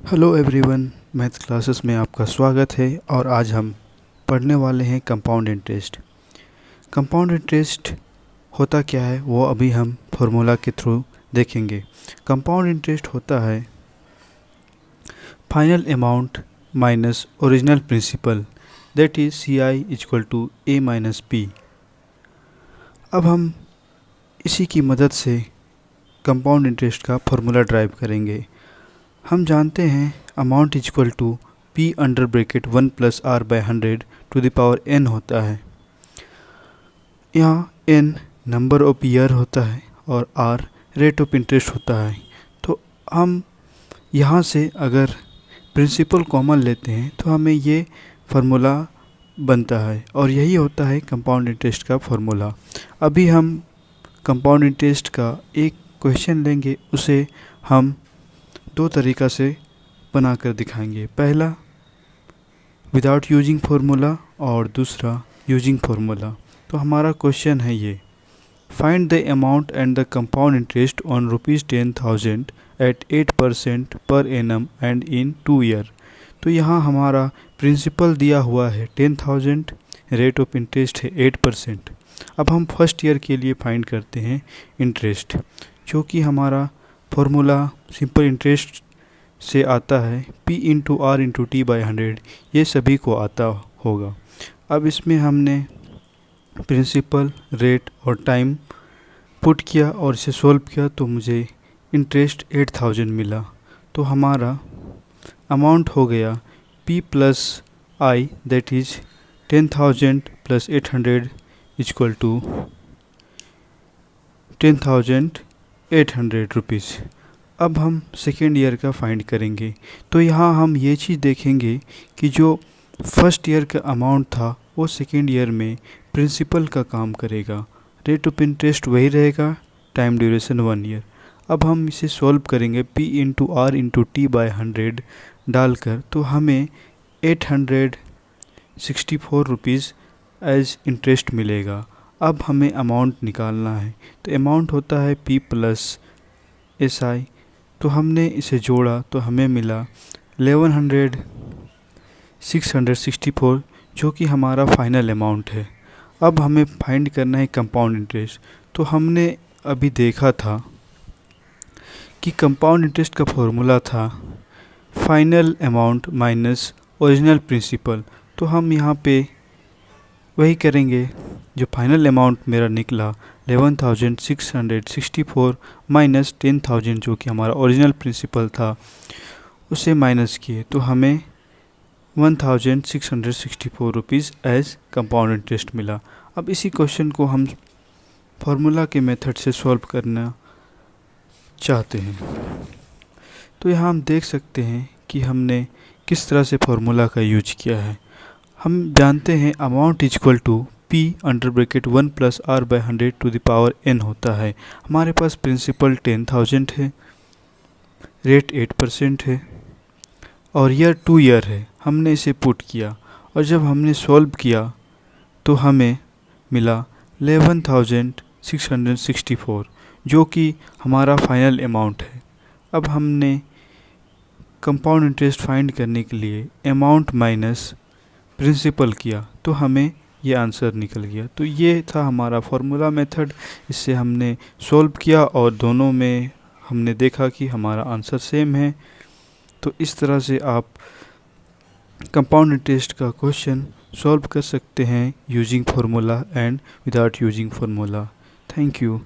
Hello everyone, math classes में आपका स्वागत है। और आज हम पढ़ने वाले हैं कंपाउंड इंटरेस्ट। कंपाउंड इंटरेस्ट होता क्या है वो अभी हम फार्मूला के थ्रू देखेंगे। कंपाउंड इंटरेस्ट होता है final amount minus original principal, that is CI equal to A minus P। अब हम इसी की मदद से कंपाउंड इंटरेस्ट का फार्मूला ड्राइव करेंगे। हम जानते हैं amount equal to P under bracket 1 plus R by 100 to the power n होता है। यहाँ n नंबर ऑफ ईयर होता है और R रेट ऑफ इंटरेस्ट होता है। तो हम यहाँ से अगर प्रिंसिपल कॉमन लेते हैं तो हमें ये फार्मूला बनता है और यही होता है कंपाउंड इंटरेस्ट का फार्मूला। अभी हम कंपाउंड इंटरेस्ट का एक क्वेश्चन लेंगे, उसे हम दो तरीक़ा से बनाकर दिखाएंगे। पहला विदाउट यूजिंग फार्मूला और दूसरा यूजिंग फार्मूला। तो हमारा क्वेश्चन है ये, find the amount and the compound interest on ₹10,000 at 8% per annum and in 2 year. तो यहाँ हमारा प्रिंसिपल दिया हुआ है 10,000, रेट ऑफ इंटरेस्ट है 8%। अब हम फर्स्ट ईयर के लिए फाइंड करते हैं इंटरेस्ट, जो कि हमारा फार्मूला सिंपल इंटरेस्ट से आता है P into R into T by 100। ये सभी को आता होगा। अब इसमें हमने प्रिंसिपल, रेट और टाइम पुट किया और इसे सॉल्व किया तो मुझे इंटरेस्ट 8,000 मिला। तो हमारा अमाउंट हो गया P plus I, that is 10,000 plus 800 equal to 10,800 rupees. अब हम सेकेंड ईयर का फाइंड करेंगे। तो यहाँ हम ये चीज़ देखेंगे कि जो फर्स्ट ईयर का अमाउंट था वो सेकेंड ईयर में प्रिंसिपल का काम करेगा, रेट ऑफ इंटरेस्ट वही रहेगा, टाइम ड्यूरेशन 1 ईयर। अब हम इसे सॉल्व करेंगे P into R into T by 100 डालकर, तो हमें 864 रुपीज़ एज इंटरेस्ट मिलेगा। अब हमें अमाउंट निकालना है, तो अमाउंट होता है P प्लस SI। तो हमने इसे जोड़ा तो हमें मिला 11,664, जो कि हमारा फाइनल अमाउंट है। अब हमें फाइंड करना है कंपाउंड इंटरेस्ट। तो हमने अभी देखा था कि कंपाउंड इंटरेस्ट का फॉर्मूला था final amount minus original principal. तो हम यहाँ पे वही करेंगे। जो फाइनल अमाउंट मेरा निकला 11,664 माइनस 10,000, जो कि हमारा ओरिजिनल प्रिंसिपल था, उसे माइनस किए तो हमें 1,664 रुपीज़ एज कंपाउंड इंटरेस्ट मिला। अब इसी क्वेश्चन को हम फार्मूला के मेथड से सॉल्व करना चाहते हैं। तो यहाँ हम देख सकते हैं कि हमने किस तरह से फार्मूला का यूज किया है। हम जानते हैं amount equal to P under bracket 1 plus R by 100 to the power n होता है। हमारे पास प्रिंसिपल 10,000 है, रेट 8% है और ईयर 2 ईयर है। हमने इसे पुट किया और जब हमने सॉल्व किया तो हमें मिला 11,664, जो कि हमारा फाइनल अमाउंट है। अब हमने कंपाउंड इंटरेस्ट फाइंड करने के लिए अमाउंट माइनस प्रिंसिपल किया तो हमें ये आंसर निकल गया। तो ये था हमारा फार्मूला मेथड। इससे हमने सॉल्व किया और दोनों में हमने देखा कि हमारा आंसर सेम है। तो इस तरह से आप कंपाउंड इंटरेस्ट का क्वेश्चन सॉल्व कर सकते हैं using formula and without using formula. Thank you.